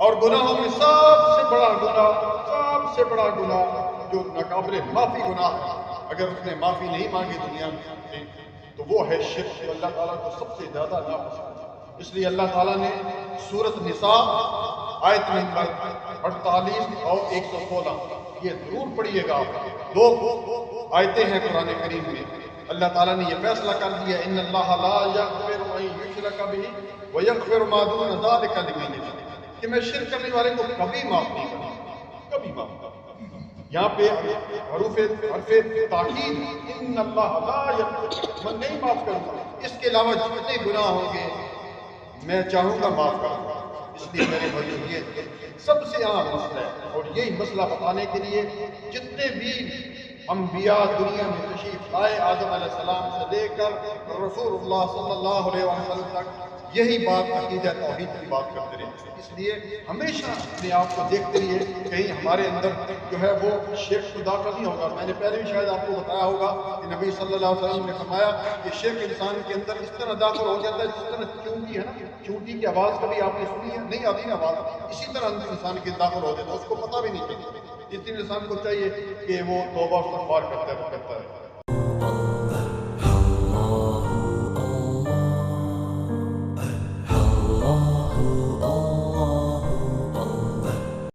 اور گناہوں میں سب سے بڑا گناہ جو ناقابل معافی گناہ ہے، اگر اس نے معافی نہیں مانگی دنیا میں تو وہ ہے شرک، جو اللہ تعالیٰ کو سب سے زیادہ ناپسند ہے۔ اس لیے اللہ تعالیٰ نے سورۃ نساء آیت نمبر 48 اور 116 یہ ضرور پڑھیے گا آپ، 2 آیتیں ہیں قرآن کریم میں، اللہ تعالیٰ نے یہ فیصلہ کر دیا ان اللہ لا یغفر ان یشرک بہ ویغفر ما دون ذلک لمن یشاء، کہ میں شرک کرنے والے کو کبھی معاف نہیں کروں گا، کبھی معاف نہیں کروں گا۔ یہاں پہ حرف تاکید ان اللہ لا یغفر، میں نہیں معاف کروں گا، اس کے علاوہ جتنے گناہ ہوں گے میں چاہوں گا معاف کروں گا۔ اس لیے میرے بھائیو یہ سب سے اہم مسئلہ ہے، اور یہی مسئلہ بتانے کے لیے جتنے بھی انبیاء دنیا میں تشریف لائے آدم علیہ السلام سے لے کر رسول اللہ صلی اللہ علیہ وسلم تک یہی بات عقیدہ توحید کی بات کرتے رہے۔ اس لیے ہمیشہ اپنے آپ کو دیکھتے رہیے کہیں ہمارے اندر جو ہے وہ شرک کو داخل نہیں ہوگا۔ میں نے پہلے بھی شاید آپ کو بتایا ہوگا کہ نبی صلی اللہ علیہ وسلم نے فرمایا کہ شرک انسان کے اندر اس طرح داخل ہو جاتا ہے جس طرح چونٹی ہے نا، چونٹی کی آواز کبھی آپ نے سنی ہے؟ نہیں آتی نا آواز، اسی طرح اندر انسان کے داخل ہو جاتا ہے، اس کو پتہ بھی نہیں چلتا۔ اس لیے انسان کو چاہیے کہ وہ توبہ استغفار کرتا ہے۔